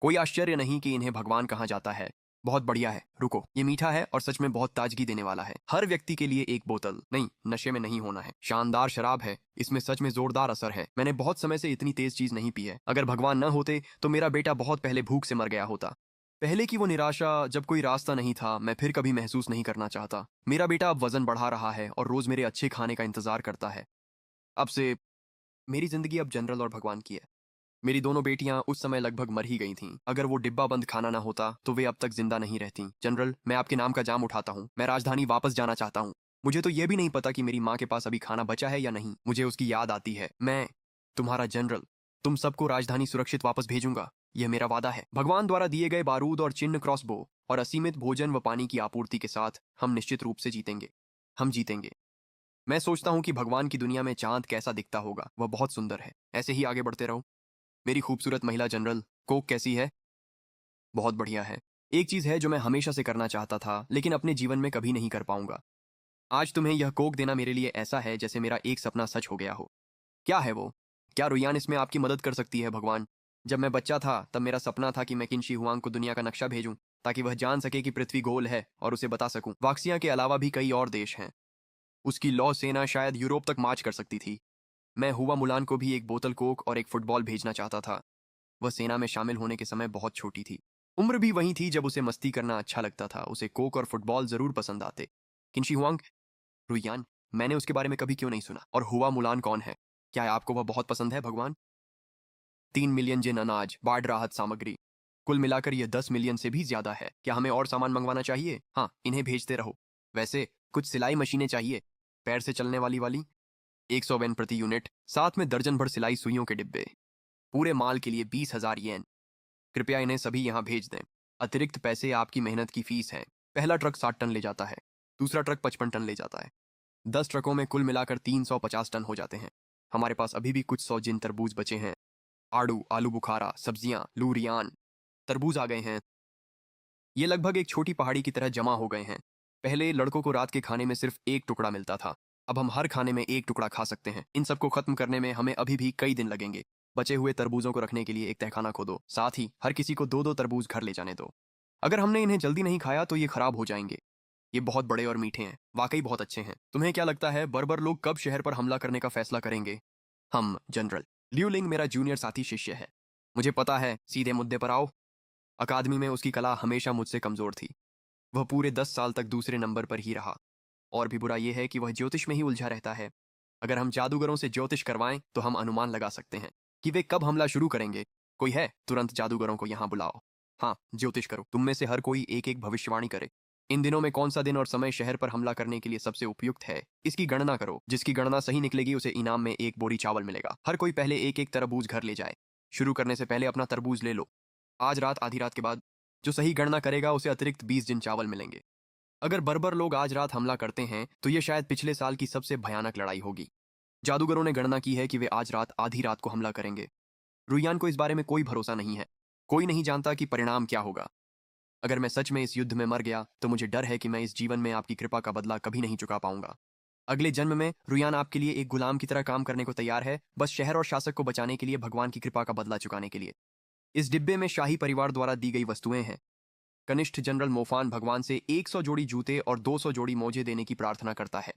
कोई आश्चर्य नहीं कि इन्हें भगवान कहा जाता है। बहुत बढ़िया है। रुको, ये मीठा है और सच में बहुत ताजगी देने वाला है। हर व्यक्ति के लिए एक बोतल। नहीं, नशे में नहीं होना है। शानदार शराब है, इसमें सच में जोरदार असर है। मैंने बहुत समय से इतनी तेज चीज नहीं पी है। अगर भगवान न होते तो मेरा बेटा बहुत पहले भूख से मर गया होता। पहले की वो निराशा, जब कोई रास्ता नहीं था, मैं फिर कभी महसूस नहीं करना चाहता। मेरा बेटा अब वजन बढ़ा रहा है और रोज मेरे अच्छे खाने का इंतजार करता है। अब से मेरी जिंदगी अब जनरल और भगवान की है। मेरी दोनों बेटियां उस समय लगभग मर ही गई थीं। अगर वो डिब्बा बंद खाना ना होता तो वे अब तक जिंदा नहीं रहती। जनरल, मैं आपके नाम का जाम उठाता हूँ। मैं राजधानी वापस जाना चाहता हूँ। मुझे तो ये भी नहीं पता कि मेरी माँ के पास अभी खाना बचा है या नहीं। मुझे उसकी याद आती है। मैं तुम्हारा जनरल, तुम सबको राजधानी सुरक्षित वापस भेजूंगा। यह मेरा वादा है। भगवान द्वारा दिए गए बारूद और चिन्ह, क्रॉसबो और असीमित भोजन व पानी की आपूर्ति के साथ हम निश्चित रूप से जीतेंगे। हम जीतेंगे। मैं सोचता हूँ कि भगवान की दुनिया में चांद कैसा दिखता होगा। वह बहुत सुंदर है। ऐसे ही आगे बढ़ते रहो। मेरी खूबसूरत महिला जनरल, कोक कैसी है? बहुत बढ़िया है। एक चीज है जो मैं हमेशा से करना चाहता था लेकिन अपने जीवन में कभी नहीं कर पाऊंगा। आज तुम्हें यह कोक देना मेरे लिए ऐसा है जैसे मेरा एक सपना सच हो गया हो। क्या है वो? क्या रुयान इसमें आपकी मदद कर सकती है? भगवान, जब मैं बच्चा था तब मेरा सपना था कि मैं किन शी हुआंग को दुनिया का नक्शा भेजूं ताकि वह जान सके कि पृथ्वी गोल है और उसे बता सकूं। वाक्सिया के अलावा भी कई और देश हैं। उसकी लौ सेना शायद यूरोप तक मार्च कर सकती थी। मैं हुआ मुलान को भी एक बोतल कोक और एक फुटबॉल भेजना चाहता था। वह सेना में शामिल होने के समय बहुत छोटी थी। उम्र भी वही थी जब उसे मस्ती करना अच्छा लगता था। उसे कोक और फुटबॉल जरूर पसंद आते। किन्शी हुआंग? रुयान, मैंने उसके बारे में कभी क्यों नहीं सुना? और हुआ मुलान कौन है? क्या आपको वह बहुत पसंद है? भगवान, 3 मिलियन जिन अनाज, बाढ़ राहत सामग्री, कुल मिलाकर यह 10 मिलियन से भी ज्यादा है। क्या हमें और सामान मंगवाना चाहिए? हाँ, इन्हें भेजते रहो। वैसे कुछ सिलाई मशीनें चाहिए, पैर से चलने वाली 100 वेन प्रति यूनिट, साथ में दर्जन भर सिलाई सुइयों के डिब्बे। पूरे माल के लिए 20,000 येन। कृपया इन्हें सभी यहाँ भेज दें। अतिरिक्त पैसे आपकी मेहनत की फीस है। पहला ट्रक 60 टन ले जाता है, दूसरा ट्रक 55 टन ले जाता है। 10 ट्रकों में कुल मिलाकर 350 टन हो जाते हैं। हमारे पास अभी भी कुछ 100 जिन तरबूज बचे हैं। आड़ू, आलू बुखारा, सब्जियां, लूरियान, तरबूज आ गए हैं। ये लगभग एक छोटी पहाड़ी की तरह जमा हो गए हैं। पहले लड़कों को रात के खाने में सिर्फ एक टुकड़ा मिलता था। अब हम हर खाने में एक टुकड़ा खा सकते हैं। इन सबको खत्म करने में हमें अभी भी कई दिन लगेंगे। बचे हुए तरबूजों को रखने के लिए एक तहखाना खोदो। साथ ही हर किसी को 2-2 तरबूज घर ले जाने दो। अगर हमने इन्हें जल्दी नहीं खाया तो ये खराब हो जाएंगे। ये बहुत बड़े और मीठे हैं, वाकई बहुत अच्छे हैं। तुम्हें क्या लगता है बर्बर लोग कब शहर पर हमला करने का फैसला करेंगे? हम, जनरल। लियू लिंग मेरा जूनियर साथी शिष्य है। मुझे पता है, सीधे मुद्दे पर आओ। अकादमी में उसकी कला हमेशा मुझसे कमजोर थी। वह पूरे 10 साल तक दूसरे नंबर पर ही रहा। और भी बुरा यह है कि वह ज्योतिष में ही उलझा रहता है। अगर हम जादूगरों से ज्योतिष करवाएं तो हम अनुमान लगा सकते हैं कि वे कब हमला शुरू करेंगे। कोई है? तुरंत जादूगरों को यहाँ बुलाओ। हाँ, ज्योतिष करो। तुम में से हर कोई एक एक भविष्यवाणी करे। इन दिनों में कौन सा दिन और समय शहर पर हमला करने के लिए सबसे उपयुक्त है, इसकी गणना करो। जिसकी गणना सही निकलेगी उसे इनाम में एक बोरी चावल मिलेगा। हर कोई पहले एक एक तरबूज घर ले जाए। शुरू करने से पहले अपना तरबूज ले लो। आज रात आधी रात के बाद जो सही गणना करेगा उसे अतिरिक्त 20 जिन चावल मिलेंगे। अगर बर्बर लोग आज रात हमला करते हैं तो यह शायद पिछले साल की सबसे भयानक लड़ाई होगी। जादूगरों ने गणना की है कि वे आज रात आधी रात को हमला करेंगे। रुयान को इस बारे में कोई भरोसा नहीं है। कोई नहीं जानता कि परिणाम क्या होगा। अगर मैं सच में इस युद्ध में मर गया तो मुझे डर है कि मैं इस जीवन में आपकी कृपा का बदला कभी नहीं चुका पाऊंगा। अगले जन्म में रुयान आपके लिए एक गुलाम की तरह काम करने को तैयार है, बस शहर और शासक को बचाने के लिए, भगवान की कृपा का बदला चुकाने के लिए। इस डिब्बे में शाही परिवार द्वारा दी गई वस्तुएं हैं। कनिष्ठ जनरल मोफान भगवान से 100 जोड़ी जूते और 200 जोड़ी मोजे देने की प्रार्थना करता है।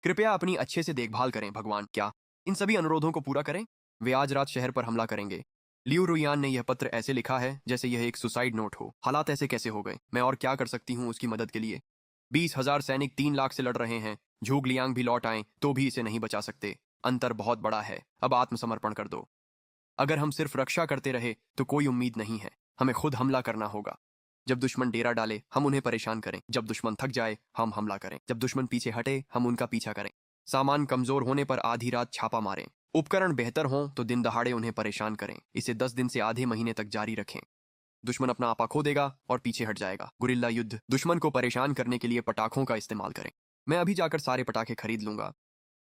कृपया अपनी अच्छे से देखभाल करें भगवान। क्या इन सभी अनुरोधों को पूरा करें? वे आज रात शहर पर हमला करेंगे। लियू रुयान ने यह पत्र ऐसे लिखा है जैसे यह एक सुसाइड नोट हो। हालात ऐसे कैसे हो गए? मैं और क्या कर सकती हूँ उसकी मदद के लिए? 20,000 सैनिक 3 लाख से लड़ रहे हैं। झूग लियांग भी लौट आए तो भी इसे नहीं बचा सकते। अंतर बहुत बड़ा है। अब आत्मसमर्पण कर दो। अगर हम सिर्फ रक्षा करते रहे तो कोई उम्मीद नहीं है। हमें खुद हमला करना होगा। जब दुश्मन डेरा डाले हम उन्हें परेशान करें। जब दुश्मन थक जाए हम हमला करें। जब दुश्मन पीछे हटे हम उनका पीछा करें। सामान कमजोर होने पर आधी रात छापा मारें। उपकरण बेहतर हों तो दिन दहाड़े उन्हें परेशान करें। इसे 10 दिन से आधे महीने तक जारी रखें। दुश्मन अपना आपा खो देगा और पीछे हट जाएगा। गुरिल्ला युद्ध। दुश्मन को परेशान करने के लिए पटाखों का इस्तेमाल करें। मैं अभी जाकर सारे पटाखे खरीद लूंगा।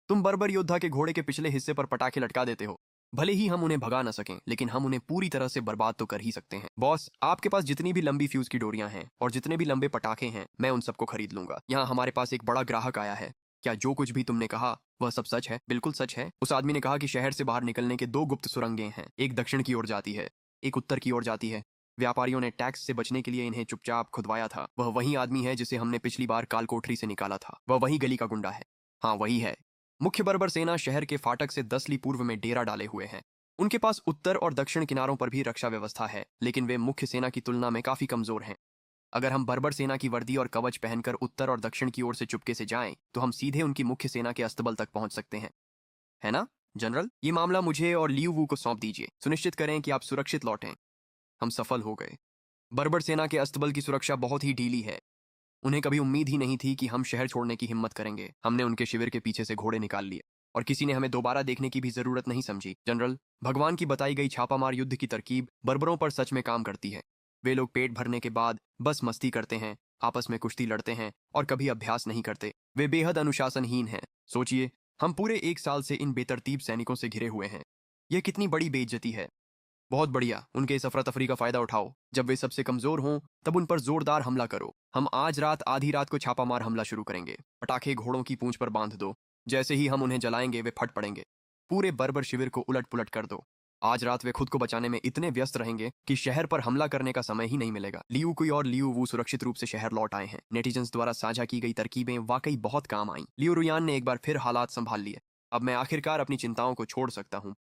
तुम बर्बर योद्धा के घोड़े के पिछले हिस्से पर पटाखे लटका देते हो। भले ही हम उन्हें भगा न सकें, लेकिन हम उन्हें पूरी तरह से बर्बाद तो कर ही सकते हैं। बॉस, आपके पास जितनी भी लंबी फ्यूज की डोरियां हैं और जितने भी लंबे पटाखे हैं, मैं उन सबको खरीद लूंगा। यहाँ हमारे पास एक बड़ा ग्राहक आया है। क्या जो कुछ भी तुमने कहा वह सब सच है? बिल्कुल सच है। उस आदमी ने कहा कि शहर से बाहर निकलने के दो गुप्त सुरंगें हैं। एक दक्षिण की ओर जाती है, एक उत्तर की ओर जाती है। व्यापारियों ने टैक्स से बचने के लिए इन्हें चुपचाप खुदवाया था। वह वही आदमी है जिसे हमने पिछली बार कालकोठरी से निकाला था। वह वही गली का गुंडा है। हाँ, वही है। मुख्य बर्बर सेना शहर के फाटक से 10 ली पूर्व में डेरा डाले हुए हैं। उनके पास उत्तर और दक्षिण किनारों पर भी रक्षा व्यवस्था है, लेकिन वे मुख्य सेना की तुलना में काफी कमजोर हैं। अगर हम बर्बर सेना की वर्दी और कवच पहनकर उत्तर और दक्षिण की ओर से चुपके से जाएं, तो हम सीधे उनकी मुख्य सेना के अस्तबल तक पहुंच सकते हैं। है ना जनरल? ये मामला मुझे और लियू वू को सौंप दीजिए। सुनिश्चित करें कि आप सुरक्षित लौटें। हम सफल हो गए। बर्बर सेना के अस्तबल की सुरक्षा बहुत ही ढीली है। उन्हें कभी उम्मीद ही नहीं थी कि हम शहर छोड़ने की हिम्मत करेंगे। हमने उनके शिविर के पीछे से घोड़े निकाल लिए और किसी ने हमें दोबारा देखने की भी जरूरत नहीं समझी। जनरल, भगवान की बताई गई छापामार युद्ध की तरकीब बर्बरों पर सच में काम करती है। वे लोग पेट भरने के बाद बस मस्ती करते हैं, आपस में कुश्ती लड़ते हैं और कभी अभ्यास नहीं करते। वे बेहद अनुशासनहीन हैं। सोचिए, हम पूरे 1 साल से इन बेतरतीब सैनिकों से घिरे हुए हैं। यह कितनी बड़ी बेइज्जती है। बहुत बढ़िया, उनके इस अफरा तफरी का फायदा उठाओ। जब वे सबसे कमजोर हों, तब उन पर जोरदार हमला करो। हम आज रात आधी रात को छापामार हमला शुरू करेंगे। पटाखे घोड़ों की पूंछ पर बांध दो। जैसे ही हम उन्हें जलाएंगे, वे फट पड़ेंगे। पूरे बर्बर शिविर को उलट पुलट कर दो। आज रात वे खुद को बचाने में इतने व्यस्त रहेंगे कि शहर पर हमला करने का समय ही नहीं मिलेगा। लियू कुई और लियू वू सुरक्षित रूप से शहर लौट आए हैं। नेटिजन्स द्वारा साझा की गई तरकीबें वाकई बहुत काम आईं। लियू रुयान ने एक बार फिर हालात संभाल लिए। अब मैं आखिरकार अपनी चिंताओं को छोड़ सकता हूँ।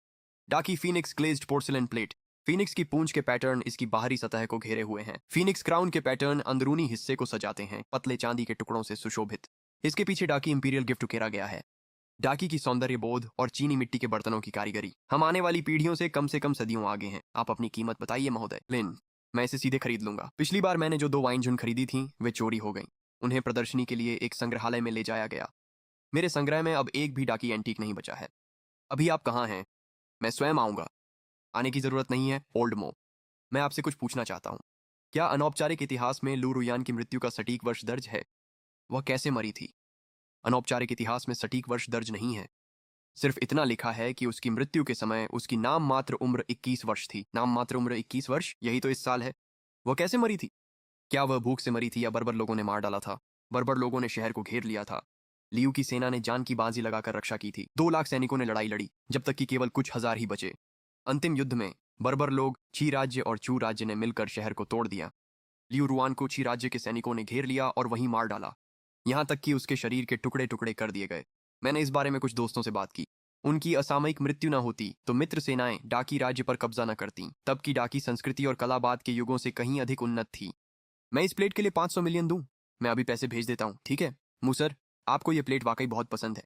डाकी phoenix glazed porcelain plate. Phoenix की पूंछ के पैटर्न इसकी बाहरी सतह को घेरे हुए हैं। फीनिक्स क्राउन के पैटर्न अंदरूनी हिस्से को सजाते हैं, पतले चांदी के टुकड़ों से सुशोभित। इसके पीछे डाकी इंपीरियल गिफ्ट उकेरा गया है। डाकी की सौंदर्य बोध और चीनी मिट्टी के बर्तनों की कारीगरी। हम आने वाली पीढ़ियों से कम सदियों आगे हैं। आप अपनी कीमत बताइए महोदय। लिन, मैं इसे सीधे खरीद लूंगा। पिछली बार मैंने जो 2 वाइन झुन खरीदी थी, वे चोरी हो गई। उन्हें प्रदर्शनी के लिए एक संग्रहालय में ले जाया गया। मेरे संग्रह में अब एक भी डाकी एंटीक नहीं बचा है। अभी आप कहाँ हैं? मैं स्वयं आऊंगा। आने की जरूरत नहीं है, ओल्ड मो। मैं आपसे कुछ पूछना चाहता हूँ। क्या अनौपचारिक इतिहास में लू रुयान की मृत्यु का सटीक वर्ष दर्ज है? वह कैसे मरी थी? अनौपचारिक इतिहास में सटीक वर्ष दर्ज नहीं है। सिर्फ इतना लिखा है कि उसकी मृत्यु के समय उसकी नाम मात्र उम्र 21 वर्ष थी। नाम मात्र उम्र 21 वर्ष, यही तो इस साल है। वह कैसे मरी थी? क्या वह भूख से मरी थी या बर्बर लोगों ने मार डाला था? बर्बर लोगों ने शहर को घेर लिया था। लियू की सेना ने जान की बाजी लगाकर रक्षा की थी। 2 लाख सैनिकों ने लड़ाई लड़ी, जब तक कि केवल कुछ हजार ही बचे। अंतिम युद्ध में बर्बर लोग, ची राज्य और चू राज्य ने मिलकर शहर को तोड़ दिया। लियू रुआन को ची राज्य के सैनिकों ने घेर लिया और वहीं मार डाला, यहां तक कि उसके शरीर के टुकड़े टुकड़े कर दिए गए। मैंने इस बारे में कुछ दोस्तों से बात की। उनकी असामयिक मृत्यु न होती तो मित्र सेनाएं डाकी राज्य पर कब्जा न करती। तब की डाकी संस्कृति और कला बाद के युगों से कहीं अधिक उन्नत थी। मैं इस प्लेट के लिए 500 मिलियन दूं। मैं अभी पैसे भेज देता हूं, ठीक है? मूसर, आपको यह प्लेट वाकई बहुत पसंद है।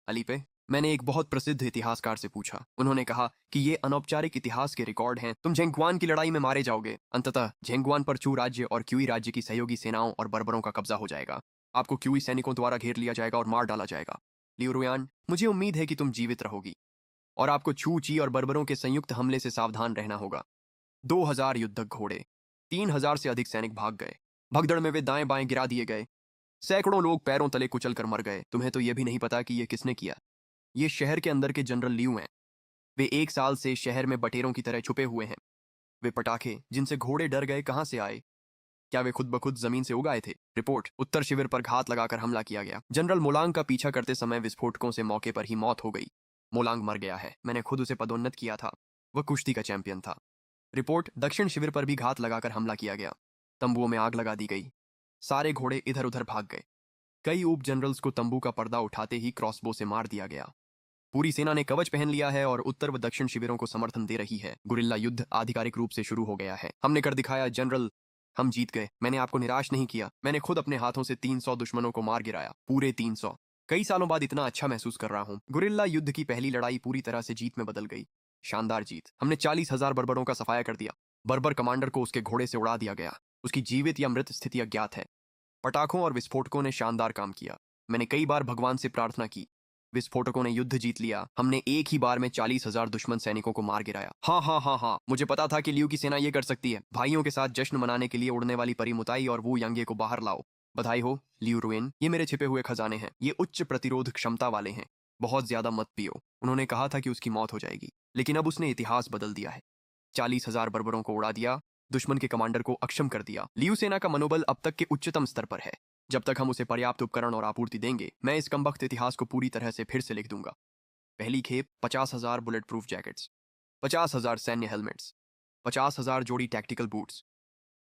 अली पे, मैंने एक बहुत प्रसिद्ध इतिहासकार से पूछा। उन्होंने कहा कि ये अनौपचारिक इतिहास के रिकॉर्ड हैं। तुम झेंगुआन की लड़ाई में मारे जाओगे। अंततः झेंगुआन पर चू राज्य और क्यूई राज्य की सहयोगी सेनाओं और बर्बरों का कब्जा हो जाएगा। आपको क्यूई सैनिकों द्वारा घेर लिया जाएगा और मार डाला जाएगा। लियू रुयान, मुझे उम्मीद है कि तुम जीवित रहोगी और आपको चू, ची और बर्बरों के संयुक्त हमले से सावधान रहना होगा। 2000 युद्धक घोड़े, 3000 से अधिक सैनिक भाग गए। भगदड़ में वे दाएं बाएं गिरा दिए गए। सैकड़ों लोग पैरों तले कुचल कर मर गए। तुम्हें तो यह भी नहीं पता कि यह किसने किया। ये शहर के अंदर के जनरल लियू हैं। वे 1 साल से शहर में बटेरों की तरह छुपे हुए हैं। वे पटाखे जिनसे घोड़े डर गए कहां से आए? क्या वे खुद ब खुद जमीन से उगाए थे? रिपोर्ट, उत्तर शिविर पर घात लगाकर हमला किया गया। जनरल मोलांग का पीछा करते समय विस्फोटकों से मौके पर ही मौत हो गई। मोलांग मर गया है। मैंने खुद उसे पदोन्नत किया था। वह कुश्ती का चैंपियन था। रिपोर्ट, दक्षिण शिविर पर भी घात लगाकर हमला किया गया। तंबुओं में आग लगा दी गई। सारे घोड़े इधर उधर भाग गए। कई उप जनरल्स को तंबू का पर्दा उठाते ही क्रॉसबो से मार दिया गया। पूरी सेना ने कवच पहन लिया है और उत्तर व दक्षिण शिविरों को समर्थन दे रही है। गुरिल्ला युद्ध आधिकारिक रूप से शुरू हो गया है। हमने कर दिखाया जनरल, हम जीत गए। मैंने आपको निराश नहीं किया। मैंने खुद अपने हाथों से 300 दुश्मनों को मार गिराया। पूरे 300। कई सालों बाद इतना अच्छा महसूस कर रहा हूँ। गुरिल्ला युद्ध की पहली लड़ाई पूरी तरह से जीत में बदल गई। शानदार जीत। हमने 40,000 बर्बरों का सफाया कर दिया। बर्बर कमांडर को उसके घोड़े से उड़ा दिया गया। उसकी जीवित या मृत स्थिति अज्ञात है। पटाखों और विस्फोटकों ने शानदार काम किया। मैंने कई बार भगवान से प्रार्थना की। विस्फोटकों ने युद्ध जीत लिया। हमने एक ही बार में 40,000 दुश्मन सैनिकों को मार गिराया। हाँ हाँ हाँ हाँ, मुझे पता था कि लियू की सेना ये कर सकती है। भाइयों के साथ जश्न मनाने के लिए उड़ने वाली परी मुताई और वू यांगे को बाहर लाओ। बधाई हो लियू रुइन, ये मेरे छिपे हुए खजाने हैं। ये उच्च प्रतिरोध क्षमता वाले हैं। बहुत ज्यादा मत पियो। उन्होंने कहा था कि उसकी मौत हो जाएगी, लेकिन अब उसने इतिहास बदल दिया है। 40,000 बर्बरों को उड़ा दिया, दुश्मन के कमांडर को अक्षम कर दिया। लियू सेना का मनोबल अब तक के उच्चतम स्तर पर है। जब तक हम उसे पर्याप्त उपकरण और आपूर्ति देंगे, मैं इस कमबख्त इतिहास को पूरी तरह से फिर से लिख दूंगा। पहली खेप 50,000 बुलेट प्रूफ जैकेट्स, 50,000 सैन्य हेलमेट्स, 50,000 जोड़ी टैक्टिकल बूट्स।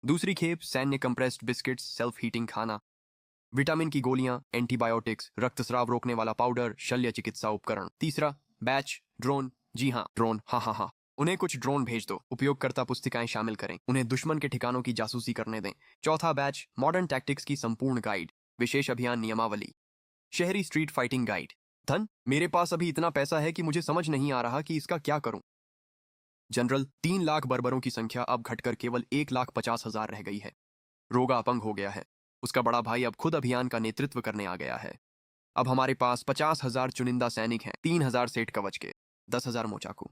दूसरी खेप सैन्य कंप्रेस्ड बिस्किट्स, सेल्फ हीटिंग खाना, विटामिन की गोलियां, एंटीबायोटिक्स, रक्तस्राव रोकने वाला पाउडर, शल्य चिकित्सा उपकरण। तीसरा बैच ड्रोन। जी हाँ, ड्रोन, हाँ हाँ हाँ। उन्हें कुछ ड्रोन भेज दो। उपयोगकर्ता पुस्तिकाएं शामिल करें। उन्हें दुश्मन के ठिकानों की जासूसी करने दें। चौथा बैच मॉडर्न टैक्टिक्स की संपूर्ण गाइड, विशेष अभियान नियमावली, शहरी स्ट्रीट फाइटिंग गाइड। धन, मेरे पास अभी इतना पैसा है कि मुझे समझ नहीं आ रहा कि इसका क्या करूं। जनरल, 3 लाख बर्बरों की संख्या अब घटकर केवल 1,50,000 रह गई है। रोगा अपंग हो गया है। उसका बड़ा भाई अब खुद अभियान का नेतृत्व करने आ गया है। अब हमारे पास 50,000 चुनिंदा सैनिक हैं, 3,000 सेठ कवच के, 10,000 मोचाकू,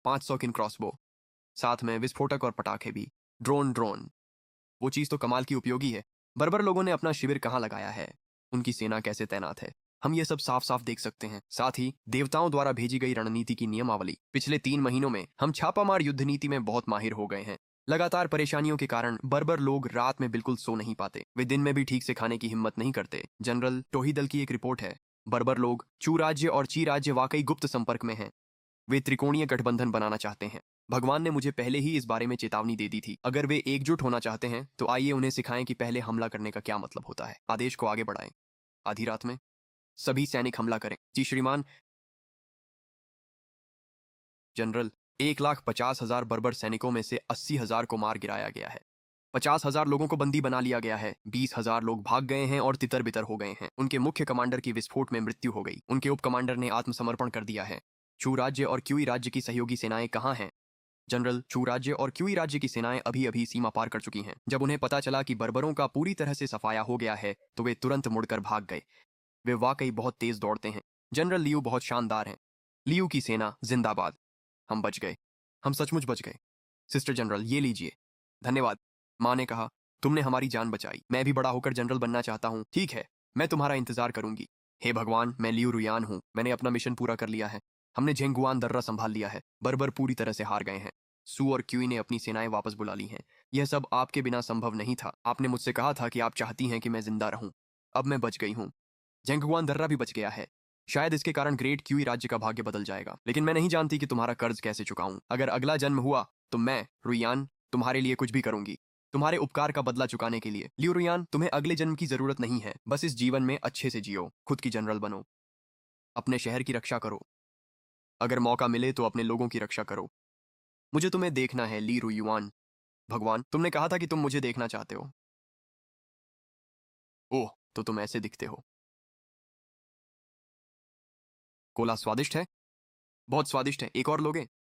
500 किन क्रॉसबो, साथ में विस्फोटक और पटाखे भी। ड्रोन ड्रोन, वो चीज तो कमाल की उपयोगी है। बर्बर लोगों ने अपना शिविर कहाँ लगाया है, उनकी सेना कैसे तैनात है, हम ये सब साफ साफ देख सकते हैं। साथ ही देवताओं द्वारा भेजी गई रणनीति की नियमावली। पिछले 3 महीनों में हम छापामार युद्ध नीति में बहुत माहिर हो गए हैं। लगातार परेशानियों के कारण बर्बर लोग रात में बिल्कुल सो नहीं पाते। वे दिन में भी ठीक से खाने की हिम्मत नहीं करते। जनरल, टोही दल की एक रिपोर्ट है। बर्बर लोग चू राज्य और ची राज्य वाकई गुप्त संपर्क में हैं। वे त्रिकोणीय गठबंधन बनाना चाहते हैं। भगवान ने मुझे पहले ही इस बारे में चेतावनी दे दी थी। अगर वे एकजुट होना चाहते हैं तो आइए उन्हें सिखाएं कि पहले हमला करने का क्या मतलब होता है। आदेश को आगे बढ़ाएं। आधी रात में सभी सैनिक हमला करें। जी श्रीमान। जनरल, 1,50,000 बर्बर सैनिकों में से 80,000 को मार गिराया गया है। 50,000 लोगों को बंदी बना लिया गया है। 20,000 लोग भाग गए हैं और तितर बितर हो गए हैं। उनके मुख्य कमांडर की विस्फोट में मृत्यु हो गई। उनके उप कमांडर ने आत्मसमर्पण कर दिया है। चू राज्य और क्यूई राज्य की सहयोगी सेनाएं कहाँ हैं? जनरल, चू राज्य और क्यूई राज्य की सेनाएं अभी अभी सीमा पार कर चुकी हैं। जब उन्हें पता चला कि बर्बरों का पूरी तरह से सफाया हो गया है तो वे तुरंत मुड़कर भाग गए। वे वाकई बहुत तेज दौड़ते हैं। जनरल, लियू बहुत शानदार हैं। लियू की सेना जिंदाबाद। हम बच गए। हम सचमुच बच गए। सिस्टर जनरल, ये लीजिए। धन्यवाद। माँ ने कहा, तुमने हमारी जान बचाई। मैं भी बड़ा होकर जनरल बनना चाहता हूँ। ठीक है, मैं तुम्हारा इंतजार करूंगी। हे भगवान, मैं लियू रुयान हूँ। मैंने अपना मिशन पूरा कर लिया है। हमने झेंगुआन दर्रा संभाल लिया है। बर्बर पूरी तरह से हार गए हैं। सू और क्यूई ने अपनी सेनाएं वापस बुला ली हैं। यह सब आपके बिना संभव नहीं था। आपने मुझसे कहा था कि आप चाहती हैं कि मैं जिंदा रहूं। अब मैं बच गई हूँ। जेंगुआन दर्रा भी बच गया है। शायद इसके कारण ग्रेट क्यूई राज्य का भाग्य बदल जाएगा। लेकिन मैं नहीं जानती कि तुम्हारा कर्ज कैसे चुकाऊं। अगर अगला जन्म हुआ तो मैं, रुयान, तुम्हारे लिए कुछ भी करूंगी। तुम्हारे उपकार का बदला चुकाने के लिए। लियो रुयान, तुम्हें अगले जन्म की जरूरत नहीं है। बस इस जीवन में अच्छे से जियो। खुद की जनरल बनो। अपने शहर की रक्षा करो। अगर मौका मिले तो अपने लोगों की रक्षा करो। मुझे तुम्हें देखना है, ली रुयुआन। भगवान, तुमने कहा था कि तुम मुझे देखना चाहते हो। ओह, तो तुम ऐसे दिखते हो। कोला स्वादिष्ट है। बहुत स्वादिष्ट है। एक और लोगे?